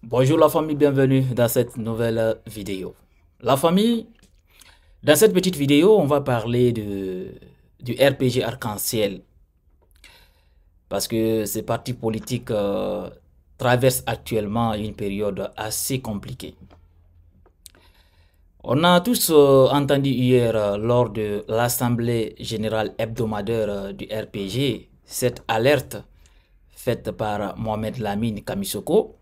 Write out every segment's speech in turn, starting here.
Bonjour la famille, bienvenue dans cette nouvelle vidéo. La famille, dans cette petite vidéo, on va parler du RPG Arc-en-Ciel. Parce que ces partis politiques traversent actuellement une période assez compliquée. On a tous entendu hier lors de l'Assemblée générale hebdomadaire du RPG cette alerte faite par Mohamed Lamine Kamisoko,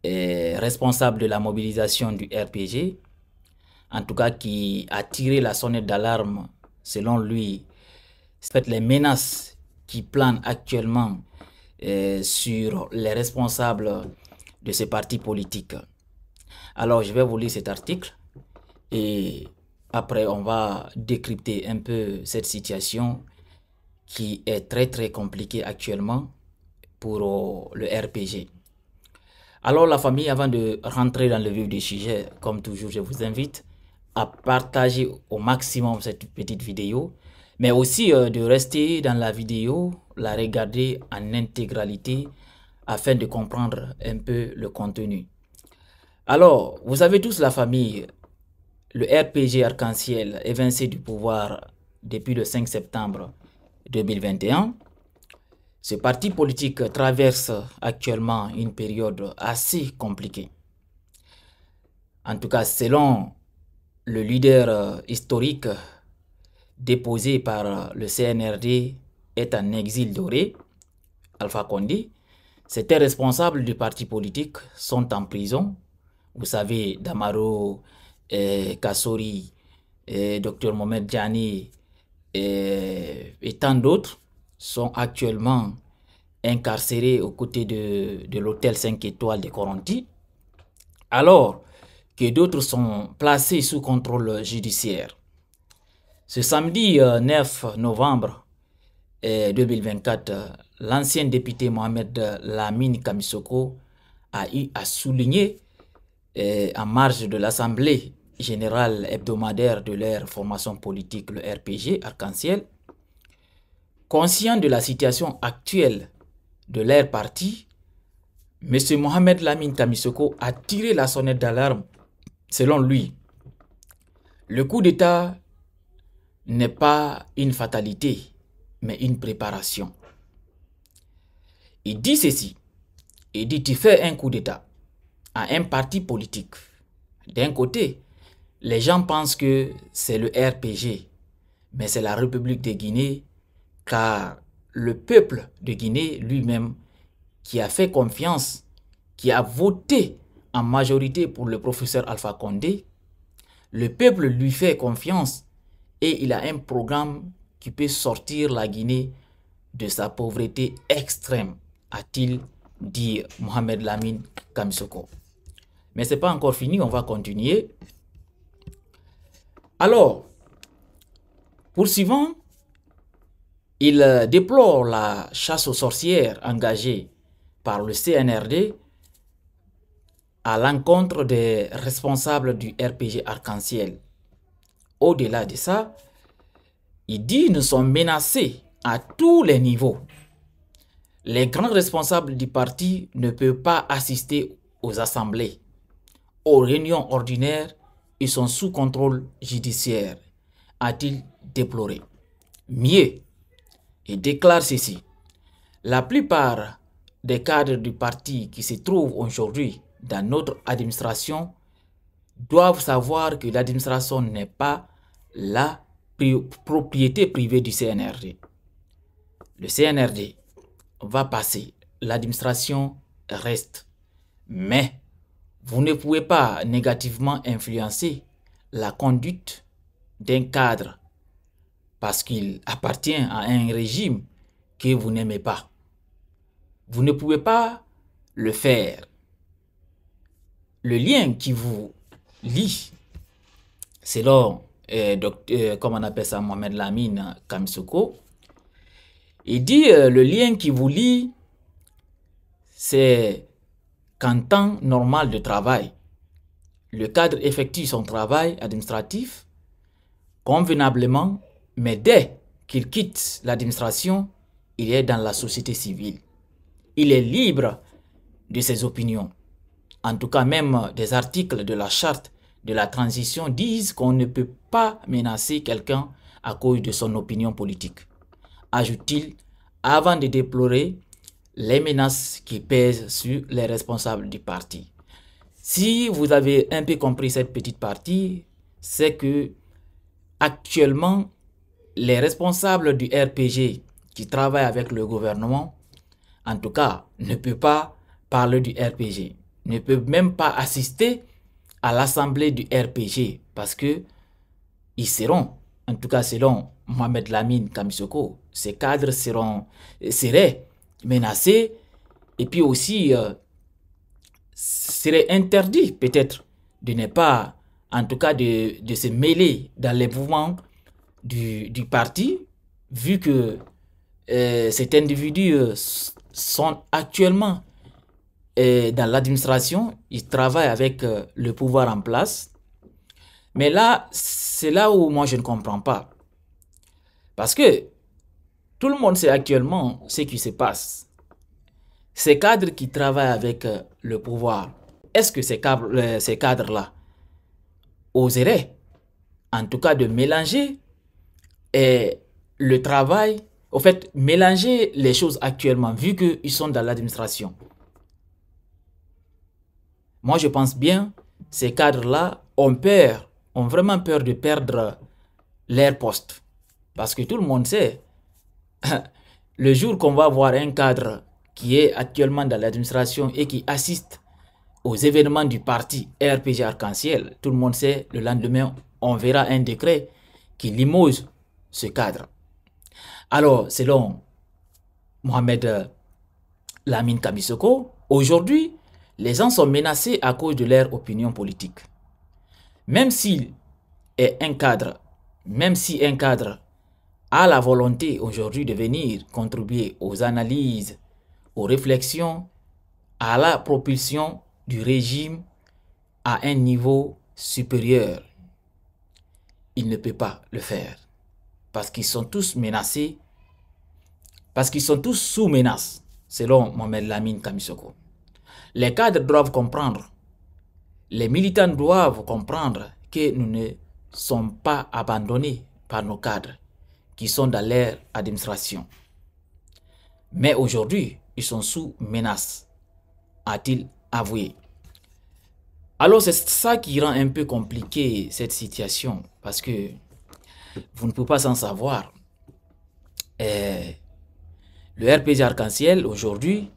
responsable de la mobilisation du RPG, en tout cas qui a tiré la sonnette d'alarme, selon lui, fait les menaces qui planent actuellement sur les responsables de ces partis politiques. Alors, je vais vous lire cet article et après, on va décrypter un peu cette situation qui est très compliquée actuellement pour le RPG. Alors la famille, avant de rentrer dans le vif du sujet, comme toujours, je vous invite à partager au maximum cette petite vidéo, mais aussi de rester dans la vidéo, la regarder en intégralité afin de comprendre un peu le contenu. Alors, vous savez tous la famille, le RPG Arc-en-Ciel évincé du pouvoir depuis le 5 septembre 2021. Ce parti politique traverse actuellement une période assez compliquée. En tout cas, selon le leader historique déposé par le CNRD est en exil doré, Alpha Condé, certains responsables du parti politique sont en prison. Vous savez, Damaro, Kassori, Dr Mohamed Djani et tant d'autres sont actuellement incarcérés aux côtés de l'hôtel 5 étoiles de Koronti, alors que d'autres sont placés sous contrôle judiciaire. Ce samedi 9 novembre 2024, l'ancien député Mohamed Lamine Kamisoko a eu à souligner en marge de l'Assemblée générale hebdomadaire de leur formation politique, le RPG Arc-en-Ciel, conscient de la situation actuelle de leur parti, M. Mohamed Lamine Kamisoko a tiré la sonnette d'alarme. Selon lui, le coup d'État n'est pas une fatalité, mais une préparation. Il dit ceci, il dit tu fais un coup d'État à un parti politique. D'un côté, les gens pensent que c'est le RPG, mais c'est la République de Guinée, car le peuple de Guinée lui-même qui a fait confiance, qui a voté en majorité pour le professeur Alpha Condé, le peuple lui fait confiance et il a un programme qui peut sortir la Guinée de sa pauvreté extrême, a-t-il dit Mohamed Lamine Kamisoko. Mais ce n'est pas encore fini, on va continuer. Alors, poursuivant, il déplore la chasse aux sorcières engagée par le CNRD à l'encontre des responsables du RPG Arc-en-Ciel. Au-delà de ça, il dit nous sommes menacés à tous les niveaux. Les grands responsables du parti ne peuvent pas assister aux assemblées. Aux réunions ordinaires, ils sont sous contrôle judiciaire, a-t-il déploré. Mieux, il déclare ceci. La plupart des cadres du parti qui se trouvent aujourd'hui dans notre administration doivent savoir que l'administration n'est pas la propriété privée du CNRD. Le CNRD va passer, l'administration reste. Mais vous ne pouvez pas négativement influencer la conduite d'un cadre parce qu'il appartient à un régime que vous n'aimez pas. Vous ne pouvez pas le faire. Le lien qui vous lie, selon comme on appelle ça, Mohamed Lamine Kamisoko, il dit le lien qui vous lie, c'est qu'en temps normal de travail, le cadre effectue son travail administratif convenablement, mais dès qu'il quitte l'administration, il est dans la société civile. Il est libre de ses opinions. en tout cas même des articles de la charte de la transition disent qu'on ne peut pas menacer quelqu'un à cause de son opinion politique. Ajoute-t-il, avant de déplorer les menaces qui pèsent sur les responsables du parti. Si vous avez un peu compris cette petite partie, c'est que actuellement, les responsables du RPG qui travaillent avec le gouvernement, en tout cas, ne peuvent pas parler du RPG, ne peuvent même pas assister à l'assemblée du RPG parce que ils seront, en tout cas selon Mohamed Lamine Kamisoko, ces cadres seraient menacés et puis aussi serait interdit peut-être de ne pas, en tout cas de se mêler dans les mouvements du parti, vu que cet individu sont actuellement dans l'administration, ils travaillent avec le pouvoir en place. Mais là, c'est là où moi je ne comprends pas. Parce que tout le monde sait actuellement ce qui se passe. Ces cadres qui travaillent avec le pouvoir, est-ce que ces cadres-là oseraient, en tout cas, de mélanger le travail, au fait, mélanger les choses actuellement, vu qu'ils sont dans l'administration? Moi, je pense bien, ces cadres-là ont vraiment peur de perdre leur poste. Parce que tout le monde sait, le jour qu'on va voir un cadre qui est actuellement dans l'administration et qui assiste aux événements du parti RPG Arc-en-Ciel, tout le monde sait, le lendemain, on verra un décret qui limoge ce cadre. Alors, selon Mohamed Lamine Kamisoko, aujourd'hui, les gens sont menacés à cause de leur opinion politique. Même si un cadre a la volonté aujourd'hui de venir contribuer aux analyses, aux réflexions, à la propulsion du régime à un niveau supérieur, il ne peut pas le faire. Parce qu'ils sont tous menacés, parce qu'ils sont tous sous menace, selon Mohamed Lamine Kamisoko. Les cadres doivent comprendre, les militants doivent comprendre que nous ne sommes pas abandonnés par nos cadres qui sont dans leur administration. Mais aujourd'hui, ils sont sous menace, a-t-il avoué. Alors c'est ça qui rend un peu compliqué cette situation, parce que vous ne pouvez pas s'en savoir. Le RPG Arc-en-Ciel aujourd'hui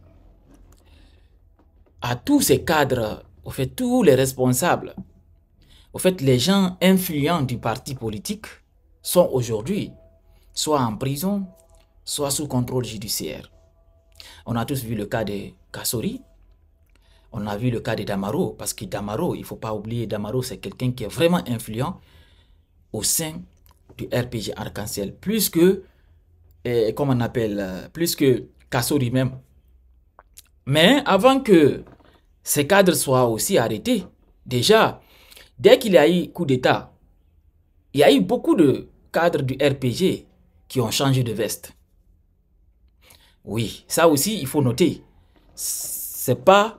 a tous ces cadres, au fait tous les responsables, au fait les gens influents du parti politique sont aujourd'hui soit en prison, soit sous contrôle judiciaire. On a tous vu le cas de Kassori, on a vu le cas de Damaro, parce que Damaro, il ne faut pas oublier, Damaro c'est quelqu'un qui est vraiment influent au sein du RPG Arc-en-Ciel, plus que, comment on appelle, plus que Kassori même. Mais avant que ces cadres soient aussi arrêtés, déjà, dès qu'il y a eu coup d'État, il y a eu beaucoup de cadres du RPG qui ont changé de veste. Oui, ça aussi, il faut noter. C'est pas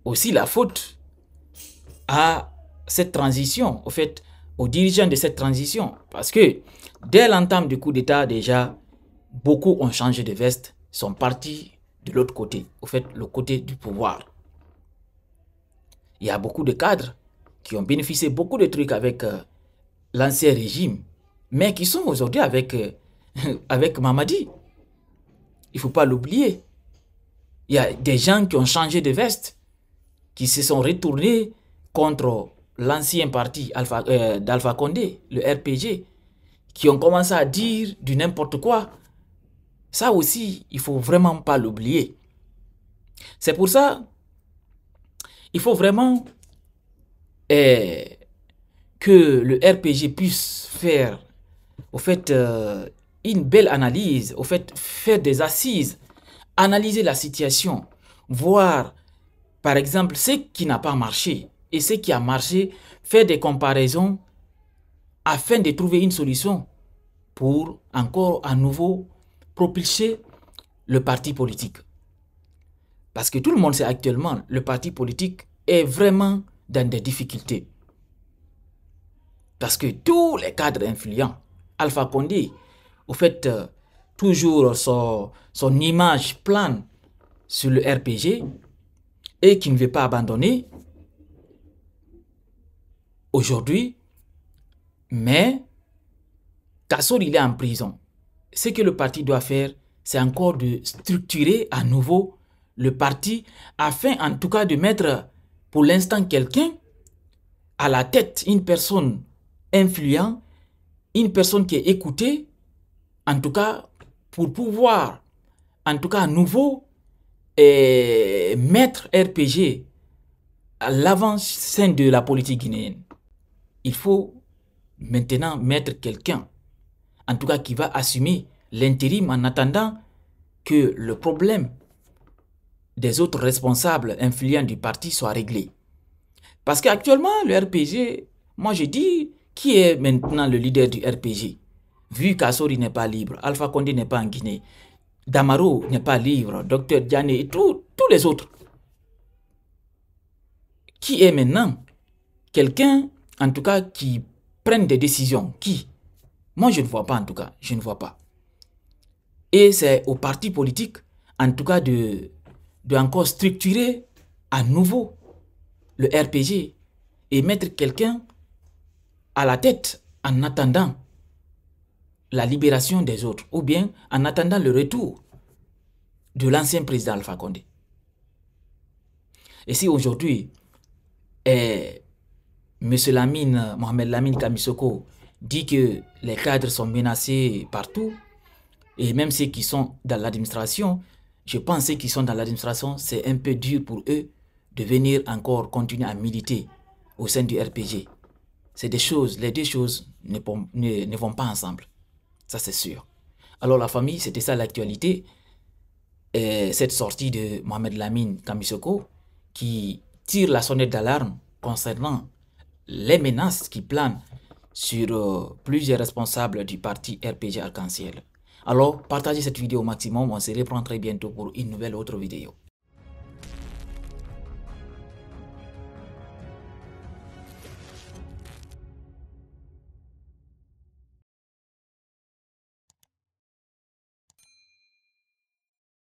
aussi la faute à cette transition, au fait, aux dirigeants de cette transition. Parce que dès l'entame du coup d'État, déjà, beaucoup ont changé de veste, sont partis de l'autre côté, au fait, le côté du pouvoir. Il y a beaucoup de cadres qui ont bénéficié beaucoup de trucs avec l'ancien régime, mais qui sont aujourd'hui avec, avec Mamadi. Il ne faut pas l'oublier. Il y a des gens qui ont changé de veste, qui se sont retournés contre l'ancien parti d'Alpha Condé, le RPG, qui ont commencé à dire du n'importe quoi. Ça aussi, il ne faut vraiment pas l'oublier. C'est pour ça, il faut vraiment que le RPG puisse faire, au fait, une belle analyse, au fait, faire des assises, analyser la situation, voir, par exemple, ce qui n'a pas marché et ce qui a marché, faire des comparaisons afin de trouver une solution pour encore à nouveau propulser le parti politique. Parce que tout le monde sait actuellement, le parti politique est vraiment dans des difficultés. Parce que tous les cadres influents, Alpha Condé, au fait, toujours son image plane sur le RPG et qui ne veut pas abandonner aujourd'hui, mais Kassor, il est en prison. Ce que le parti doit faire, c'est encore de structurer à nouveau le parti afin en tout cas de mettre pour l'instant quelqu'un à la tête, une personne influente, une personne qui est écoutée, en tout cas pour pouvoir, en tout cas à nouveau, mettre RPG à l'avant-scène de la politique guinéenne. Il faut maintenant mettre quelqu'un, en tout cas qui va assumer l'intérim en attendant que le problème des autres responsables influents du parti soit réglé. Parce qu'actuellement, le RPG, moi je dis, qui est maintenant le leader du RPG? Vu qu'Assori n'est pas libre, Alpha Condé n'est pas en Guinée, Damaro n'est pas libre, Dr Diane et tous les autres. Qui est maintenant quelqu'un, en tout cas, qui prenne des décisions? Qui? Moi, je ne vois pas, en tout cas. Je ne vois pas. Et c'est au parti politique, en tout cas, de encore structurer à nouveau le RPG et mettre quelqu'un à la tête en attendant la libération des autres ou bien en attendant le retour de l'ancien président Alpha Condé. Et si aujourd'hui, M. Mohamed Lamine Kamisoko dit que les cadres sont menacés partout, et même ceux qui sont dans l'administration, je pense que ceux qui sont dans l'administration, c'est un peu dur pour eux de venir encore continuer à militer au sein du RPG. C'est des choses, les deux choses ne vont pas ensemble. Ça, c'est sûr. Alors, la famille, c'était ça l'actualité. Cette sortie de Mohamed Lamine Kamisoko qui tire la sonnette d'alarme concernant les menaces qui planent sur plusieurs responsables du parti RPG Arc-en-Ciel. Alors, partagez cette vidéo au maximum. On se reprend très bientôt pour une nouvelle autre vidéo.